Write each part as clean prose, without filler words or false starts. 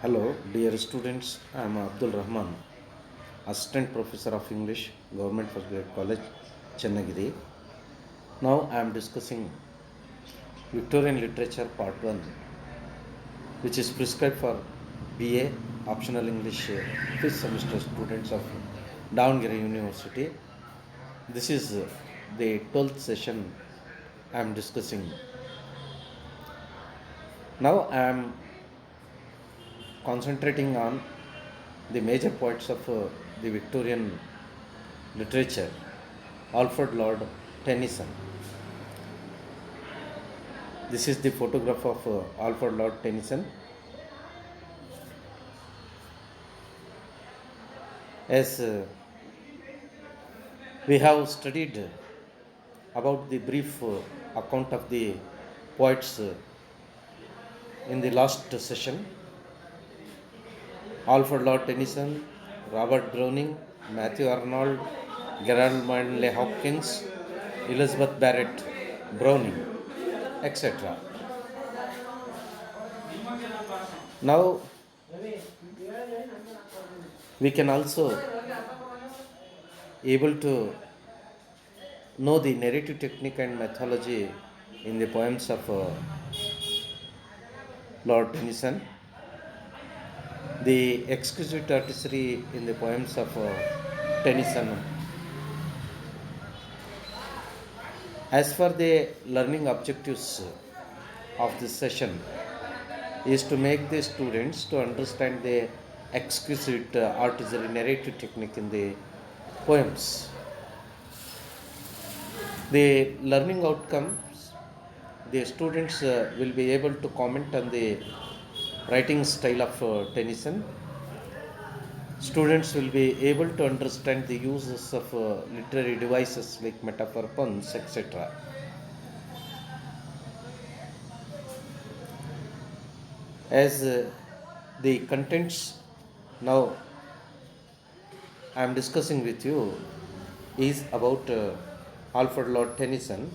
Hello, dear students. I am Abdul Rahman, Assistant Professor of English, Government First Grade College, Chennagiri. Now I am discussing Victorian Literature Part 1, which is prescribed for BA Optional English 5th semester students of Davangere University. This is the 12th session I am discussing. Now I am concentrating on the major poets of the Victorian literature, Alfred Lord Tennyson. This is the photograph of Alfred Lord Tennyson. As we have studied about the brief account of the poets in the last session, Alfred Lord Tennyson, Robert Browning, Matthew Arnold, Gerald Manley Hopkins, Elizabeth Barrett Browning, etc. Now we can also able to know the narrative technique and methodology in the poems of Lord Tennyson, the exquisite artistry in the poems of Tennyson. As for the learning objectives of this session is to make the students to understand the exquisite artistry narrative technique in the poems. The learning outcomes, the students will be able to comment on the writing style of Tennyson. Students will be able to understand the uses of literary devices like metaphor, puns, etc. As the contents now I am discussing with you is about Alfred Lord Tennyson.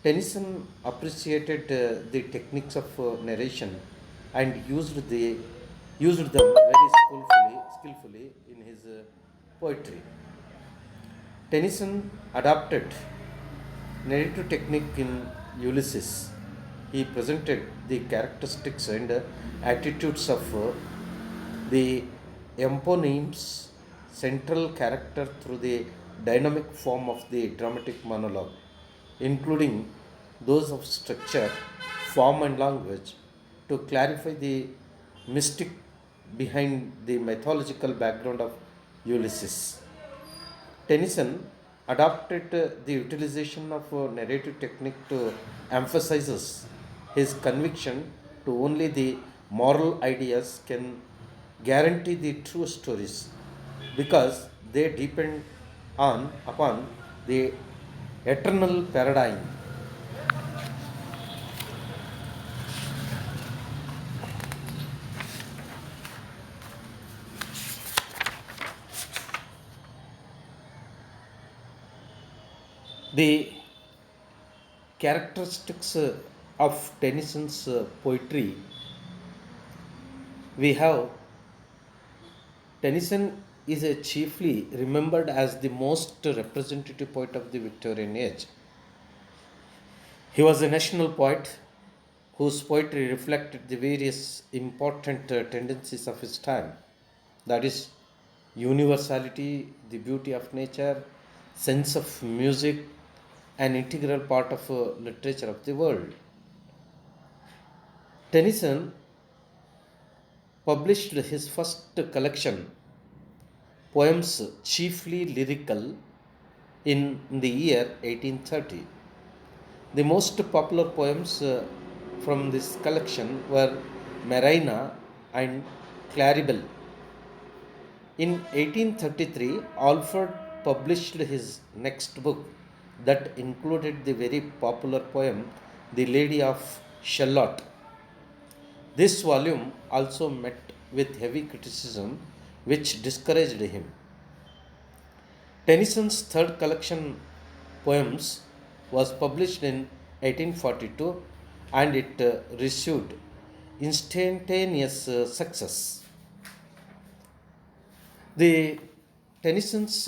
Tennyson appreciated the techniques of narration and used them very skillfully in his poetry. Tennyson adopted narrative technique in Ulysses. He presented the characteristics and attitudes of the eponym's central character through the dynamic form of the dramatic monologue, including those of structure, form, and language, to clarify the mystic behind the mythological background of Ulysses. Tennyson adopted the utilization of narrative technique to emphasizes his conviction to only the moral ideas can guarantee the true stories because they depend on upon the eternal paradigm. The characteristics of Tennyson's poetry, we have Tennyson is a chiefly remembered as the most representative poet of the Victorian age. He was a national poet whose poetry reflected the various important tendencies of his time. That is, universality, the beauty of nature, sense of music, an integral part of literature of the world. Tennyson published his first collection, poems chiefly lyrical, in the year 1830. The most popular poems from this collection were Marina and Claribel. In 1833, Alfred published his next book that included the very popular poem The Lady of Shalott. This volume also met with heavy criticism, which discouraged him. Tennyson's third collection, Poems, was published in 1842 and it received instantaneous success. The Tennyson's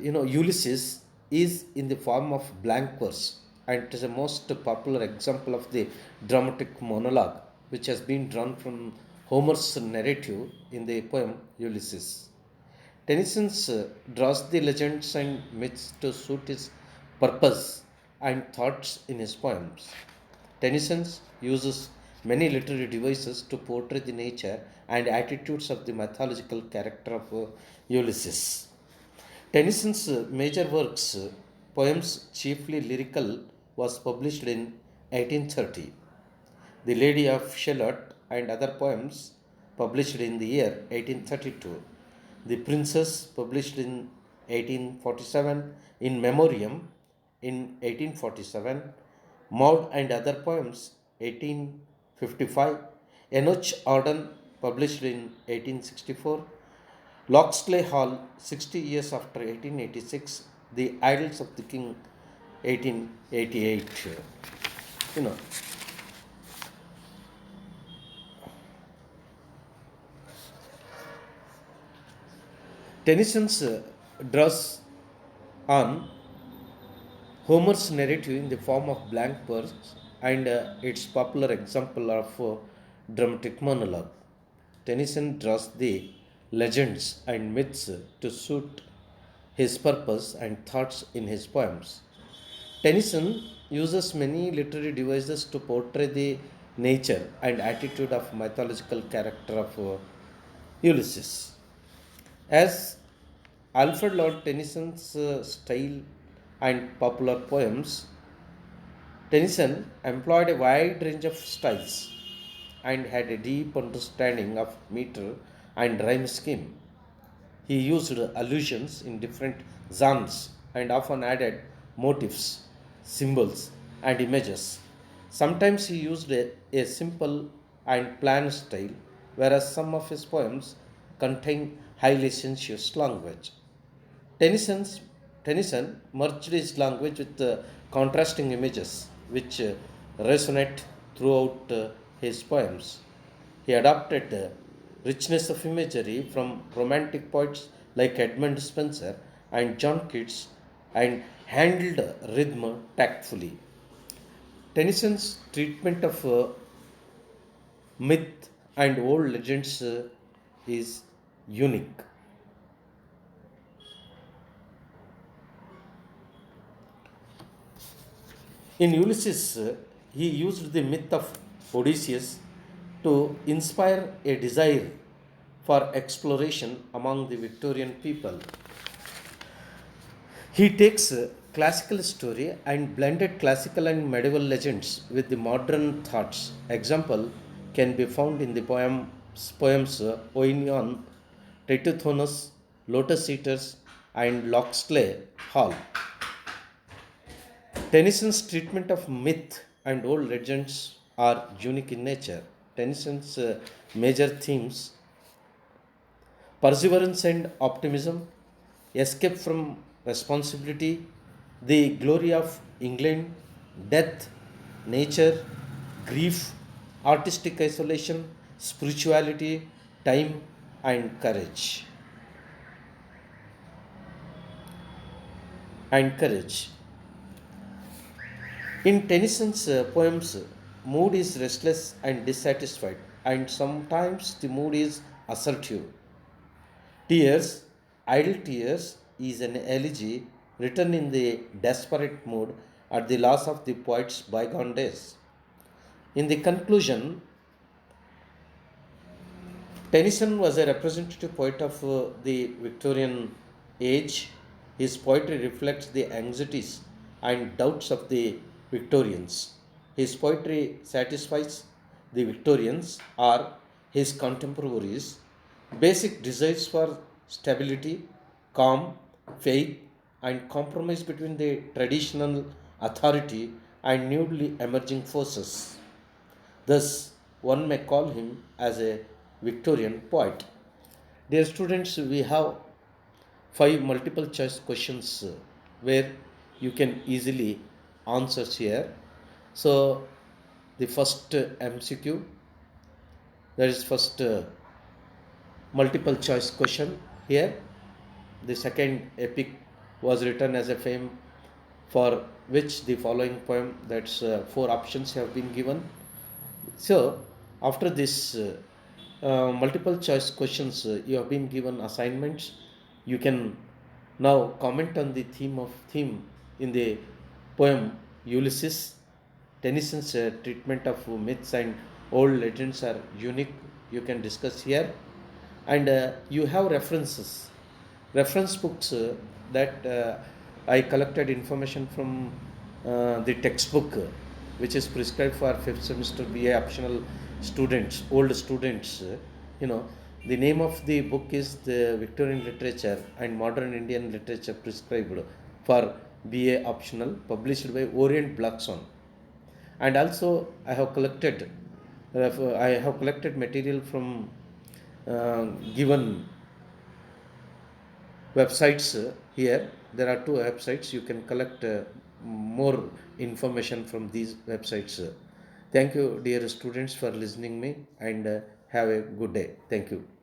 Ulysses is in the form of blank verse, and it is the most popular example of the dramatic monologue which has been drawn from Homer's narrative in the poem Ulysses. Tennyson draws the legends and myths to suit his purpose and thoughts in his poems. Tennyson uses many literary devices to portray the nature and attitudes of the mythological character of Ulysses. Tennyson's major works, poems chiefly lyrical, was published in 1830. The Lady of Shalott and other poems published in the year 1832. The Princess published in 1847, In Memoriam in 1847, Maud and other poems 1855, Enoch Arden published in 1864, Locksley Hall 60 years after 1886, The Idylls of the King 1888. You know, Tennyson's draws on Homer's narrative in the form of blank verse and its popular example of dramatic monologue. Tennyson draws the legends and myths to suit his purpose and thoughts in his poems. Tennyson uses many literary devices to portray the nature and attitude of mythological character of Ulysses. As Alfred Lord Tennyson's style and popular poems, Tennyson employed a wide range of styles and had a deep understanding of meter and rhyme scheme. He used allusions in different genres and often added motifs, symbols, and images. Sometimes he used a simple and plain style, whereas some of his poems contain highly sensuous language. Tennyson's, Tennyson merged his language with contrasting images, which resonate throughout his poems. He adopted the richness of imagery from romantic poets like Edmund Spenser and John Keats and handled rhythm tactfully. Tennyson's treatment of myth and old legends is unique. In Ulysses, he used the myth of Odysseus to inspire a desire for exploration among the Victorian people. He takes classical story and blended classical and medieval legends with the modern thoughts. Example can be found in the poems Oenion, Tritithonus, Lotus Eaters, and Locksley Hall. Tennyson's treatment of myth and old legends are unique in nature. Tennyson's major themes: perseverance and optimism, escape from responsibility, the glory of England, death, nature, grief, artistic isolation, spirituality, time, and courage. And courage. In Tennyson's poems, mood is restless and dissatisfied, and sometimes the mood is assertive. Tears, Idle Tears, is an elegy written in the desperate mood at the loss of the poet's bygone days. In the conclusion, Tennyson was a representative poet of the Victorian age. His poetry reflects the anxieties and doubts of the Victorians. His poetry satisfies the Victorians or his contemporaries' basic desires for stability, calm, faith, and compromise between the traditional authority and newly emerging forces. Thus, one may call him as a Victorian poet. Dear students, we have five multiple choice questions where you can easily answer here. So, the first MCQ, that is first multiple choice question here. The second epic was written as a fame for which the following poem, that's four options have been given. So after this multiple choice questions, you have been given assignments. You can now comment on the theme in the poem Ulysses. Tennyson's treatment of myths and old legends are unique. You can discuss here, and you have reference books that I collected information from the textbook which is prescribed for fifth semester BA optional students, old students. You know, the name of the book is the Victorian Literature and Modern Indian Literature prescribed for BA optional, published by Orient Blackstone. And also I have collected material from given websites here. There are two websites. You can collect more information from these websites. Thank you, dear students, for listening me, and have a good day. Thank you.